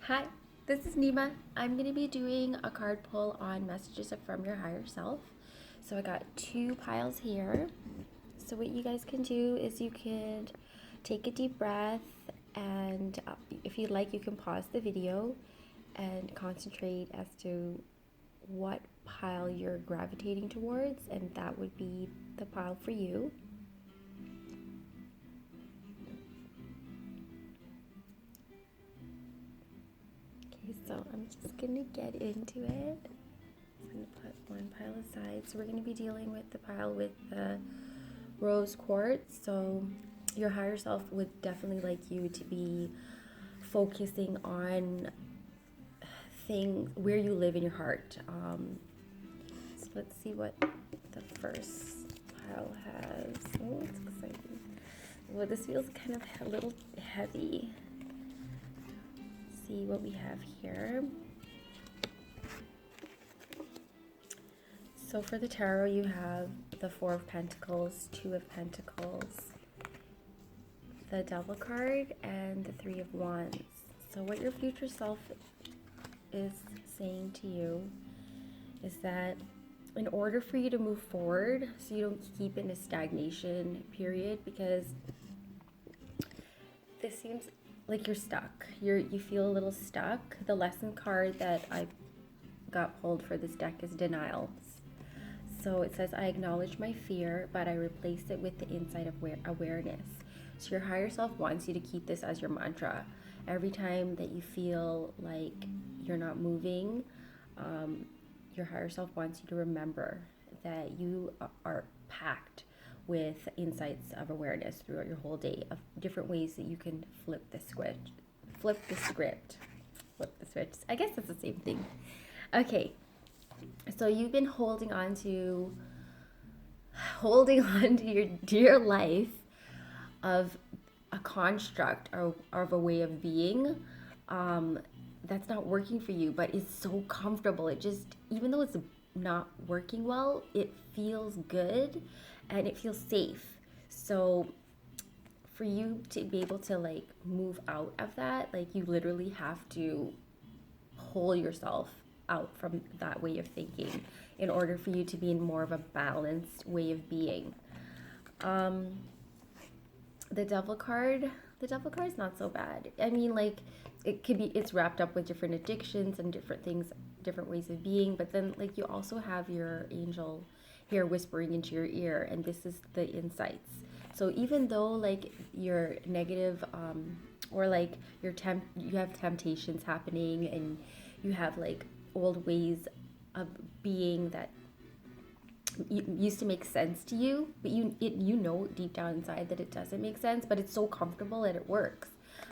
Hi, this is Neema. I'm going to be doing a card pull on messages from your higher self. So I got two piles here. So what you guys can do is you can take a deep breath and if you'd like you can pause the video and concentrate as to what pile you're gravitating towards, and that would be the pile for you. Okay, so I'm just gonna get into it. I'm gonna put one pile aside. So we're gonna be dealing with the pile with the rose quartz. So your higher self would definitely like you to be focusing on things where you live in your heart. So let's see what the first pile has. Oh, it's exciting. Well, this feels kind of a little heavy. Let's see what we have here. So for the tarot, you have the Four of Pentacles, Two of Pentacles, the Devil card, and the Three of Wands. So what your future self is saying to you is that in order for you to move forward, so you don't keep in a stagnation period, because this seems like you're stuck. You feel a little stuck. The lesson card that I got pulled for this deck is denial. So it says, I acknowledge my fear, but I replace it with the insight of awareness. So your higher self wants you to keep this as your mantra. Every time that you feel like you're not moving, your higher self wants you to remember that you are packed with insights of awareness throughout your whole day, of different ways that you can flip the script. I guess it's the same thing. Okay. So you've been holding on to your dear life of a construct or of a way of being that's not working for you, but it's so comfortable. It just, even though it's not working well, it feels good and it feels safe. So for you to be able to like move out of that, like you literally have to pull yourself out from that way of thinking in order for you to be in more of a balanced way of being. The devil card is not so bad. I mean, like, it's wrapped up with different addictions and different things, different ways of being, but then like you also have your angel here whispering into your ear, and this is the insights. So even though like you're negative, or like you have temptations happening, and you have like old ways of being that used to make sense to you, but you know deep down inside that it doesn't make sense, but it's so comfortable that it works.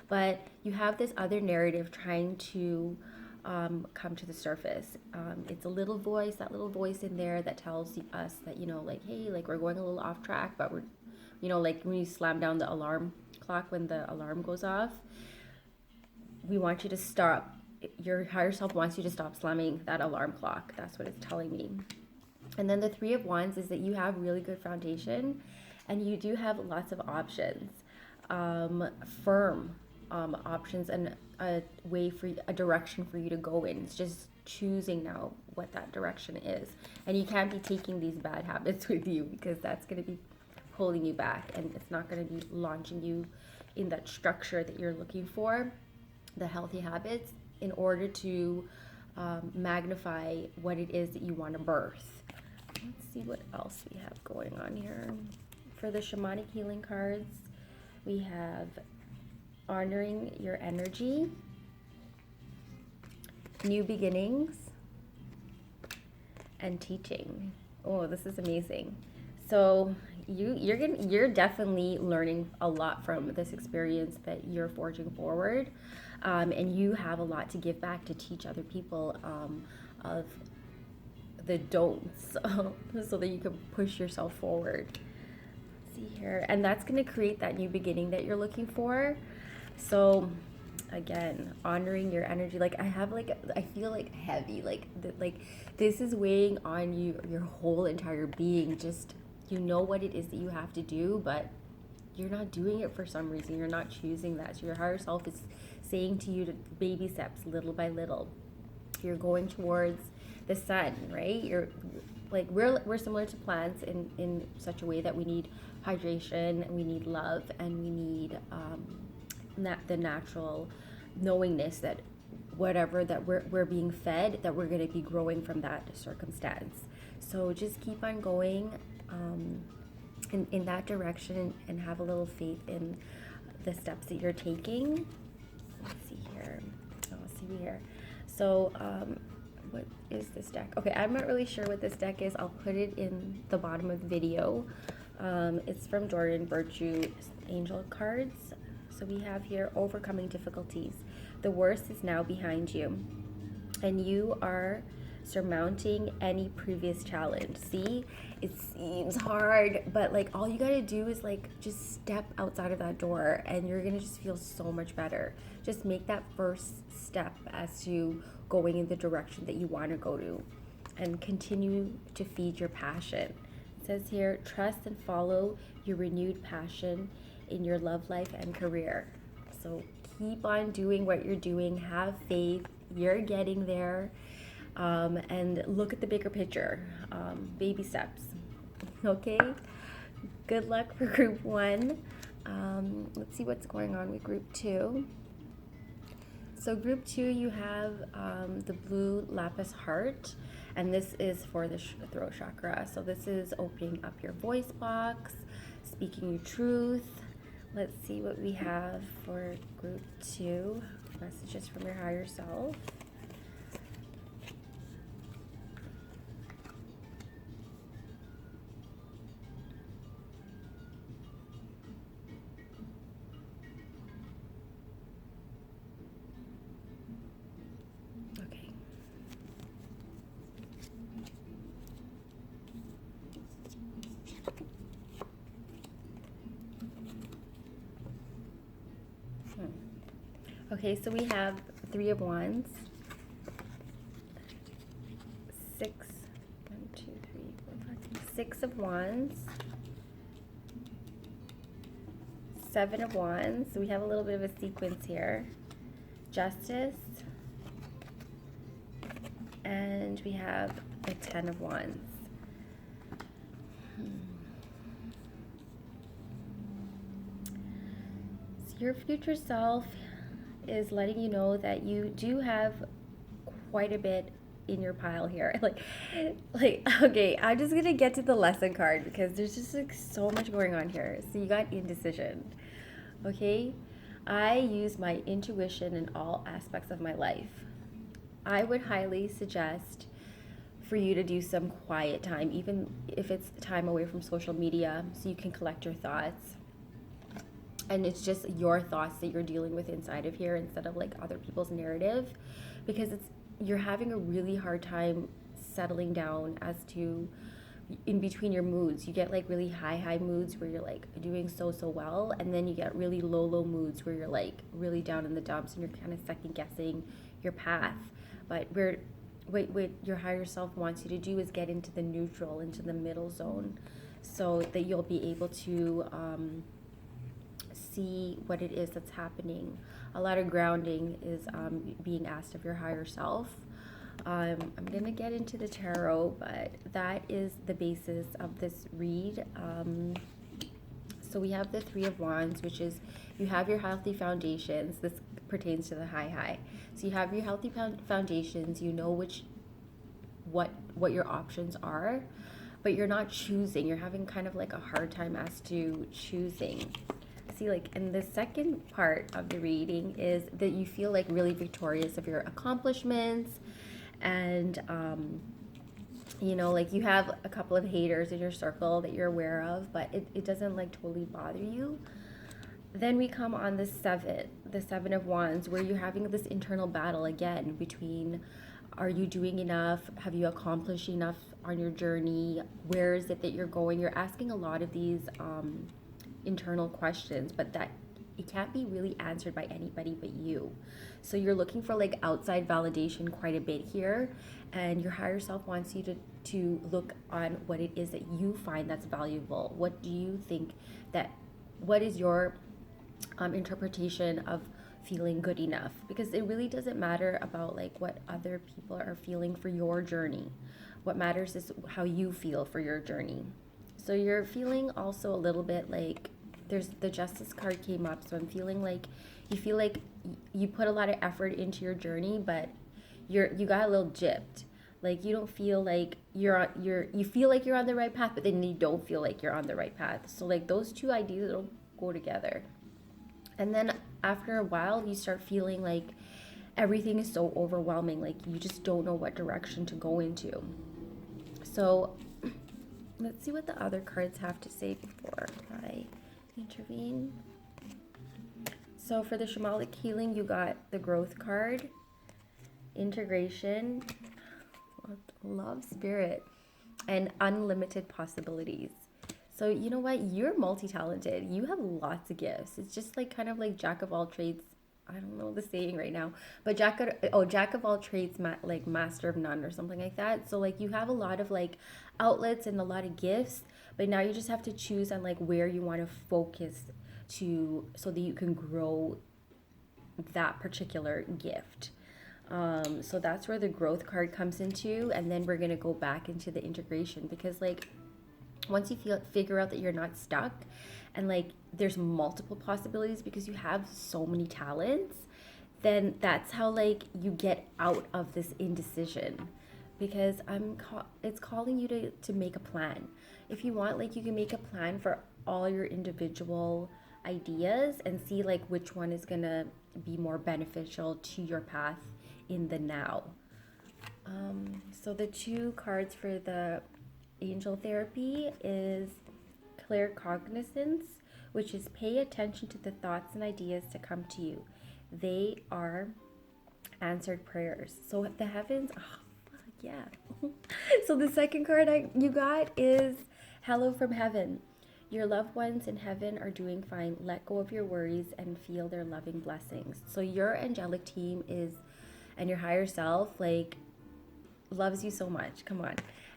But you have this other narrative trying to come to the surface. It's a little voice, that little voice in there that tells us that, like, hey, like we're going a little off track, but we're, like when you slam down the alarm clock when the alarm goes off, we want you to stop. Your higher self wants you to stop slamming that alarm clock. That's what it's telling me. And then the Three of Wands is that you have really good foundation and you do have lots of options, firm options, and a direction for you to go in. It's just choosing now what that direction is. And you can't be taking these bad habits with you, because that's going to be pulling you back, and it's not going to be launching you in that structure that you're looking for, the healthy habits, in order to magnify what it is that you want to birth. Let's see what else we have going on here. For the shamanic healing cards, we have honoring your energy, new beginnings, and teaching. Oh, this is amazing. So you're definitely learning a lot from this experience that you're forging forward, and you have a lot to give back to teach other people of the don'ts, so that you can push yourself forward. Let's see here, and that's going to create that new beginning that you're looking for. So again, honoring your energy, like I feel like heavy, like this is weighing on you, your whole entire being. Just, what it is that you have to do, but you're not doing it for some reason. You're not choosing that. So your higher self is saying to you to baby steps, little by little. You're going towards the sun, right? You're like we're similar to plants in such a way that we need hydration, we need love, and we need the natural knowingness that whatever that we're being fed, that we're going to be growing from that circumstance. So just keep on going in that direction, and have a little faith in the steps that you're taking. Let's see here. Let's see here. So what is this deck? Okay, I'm not really sure what this deck is. I'll put it in the bottom of the video. It's from Jordan Virtue Angel cards. So we have here overcoming difficulties. The worst is now behind you, and you are surmounting any previous challenge. See, it seems hard, but like all you gotta do is like just step outside of that door, and you're gonna just feel so much better. Just make that first step as to going in the direction that you want to go to, and continue to feed your passion. It says here, trust and follow your renewed passion in your love life and career. So keep on doing what you're doing. Have faith. You're getting there. And look at the bigger picture. Baby steps. Okay? Good luck for group 1. Let's see what's going on with group 2. So group 2, you have the blue lapis heart, and this is for the throat chakra. So this is opening up your voice box, speaking your truth. Let's see what we have for group 2. Messages from your higher self. Okay, so we have 3 of Wands, 6 of Wands, 7 of Wands. So we have a little bit of a sequence here. Justice, and we have the 10 of Wands. So your future self is letting you know that you do have quite a bit in your pile here. Like okay, I'm just gonna get to the lesson card because there's just like so much going on here. So you got indecision. Okay, I use my intuition in all aspects of my life. I would highly suggest for you to do some quiet time, even if it's time away from social media, so you can collect your thoughts. And it's just your thoughts that you're dealing with inside of here instead of like other people's narrative, because you're having a really hard time settling down as to in between your moods. You get like really high moods where you're like doing so well, and then you get really low moods where you're like really down in the dumps and you're kind of second guessing your path. But what your higher self wants you to do is get into the neutral, into the middle zone, so that you'll be able to see what it is that's happening. A lot of grounding is being asked of your higher self. I'm going to get into the tarot, but that is the basis of this read. So we have the 3 of Wands, which is you have your healthy foundations. This pertains to the high. So you have your healthy foundations. You know what your options are, but you're not choosing. You're having kind of like a hard time as to choosing. See, like in the second part of the reading is that you feel like really victorious of your accomplishments, and you know, like you have a couple of haters in your circle that you're aware of, but it doesn't like totally bother you. Then we come on the 7 of Wands, where you're having this internal battle again between, are you doing enough? Have you accomplished enough on your journey? Where is it that you're going? You're asking a lot of these internal questions, but that it can't be really answered by anybody but you. So you're looking for like outside validation quite a bit here, and your higher self wants you to look on what it is that you find that's valuable. What do you think what is your interpretation of feeling good enough, because it really doesn't matter about like what other people are feeling for your journey. What matters is how you feel for your journey. So you're feeling also a little bit like there's the justice card came up. So I'm feeling like you feel like you put a lot of effort into your journey, but you got a little gypped. Like you don't feel like you feel like you're on the right path, but then you don't feel like you're on the right path. So like those two ideas don't go together. And then after a while, you start feeling like everything is so overwhelming. Like you just don't know what direction to go into. So let's see what the other cards have to say before I intervene. So for the shamanic healing, you got the growth card, integration, love, spirit, and unlimited possibilities. So you know what? You're multi-talented. You have lots of gifts. It's just like kind of like jack of all trades. I don't know the saying right now, but jack of all trades, like master of none or something like that. So like you have a lot of like outlets and a lot of gifts, but now you just have to choose on like where you want to focus to so that you can grow that particular gift. So that's where the growth card comes into, and then we're gonna go back into the integration because like once you figure out that you're not stuck and like there's multiple possibilities because you have so many talents, then that's how like you get out of this indecision, because it's calling you to make a plan. If you want, like you can make a plan for all your individual ideas and see like which one is gonna be more beneficial to your path in the now. So the two cards for the angel therapy is clear cognizance, which is pay attention to the thoughts and ideas to come to you. They are answered prayers. So the heavens, oh, fuck yeah. So the second card you got is hello from heaven. Your loved ones in heaven are doing fine. Let go of your worries and feel their loving blessings. So your angelic team is, and your higher self, like, loves you so much. Come on.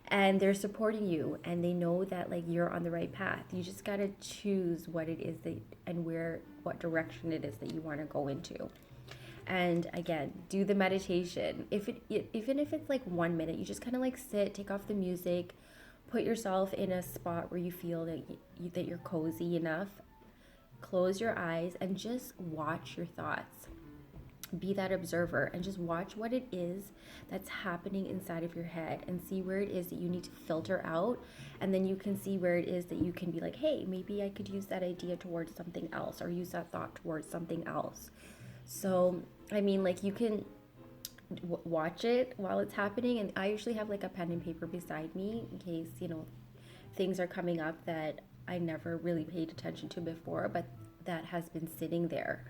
And they're supporting you, and they know that like you're on the right path. You just got to choose what it is that and what direction it is that you want to go into. And again, do the meditation. Even if it's like 1 minute, you just kind of like sit, take off the music, put yourself in a spot where you feel that you're cozy enough. Close your eyes and just watch your thoughts. Be that observer and just watch what it is that's happening inside of your head and see where it is that you need to filter out, and then you can see where it is that you can be like, hey, maybe I could use that idea towards something else, or use that thought towards something else. So I mean, like, you can watch it while it's happening, and I usually have like a pen and paper beside me in case things are coming up that I never really paid attention to before, but that has been sitting there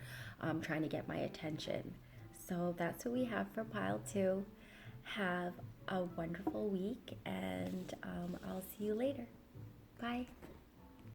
trying to get my attention. So that's what we have for pile 2. Have a wonderful week, and I'll see you later. Bye.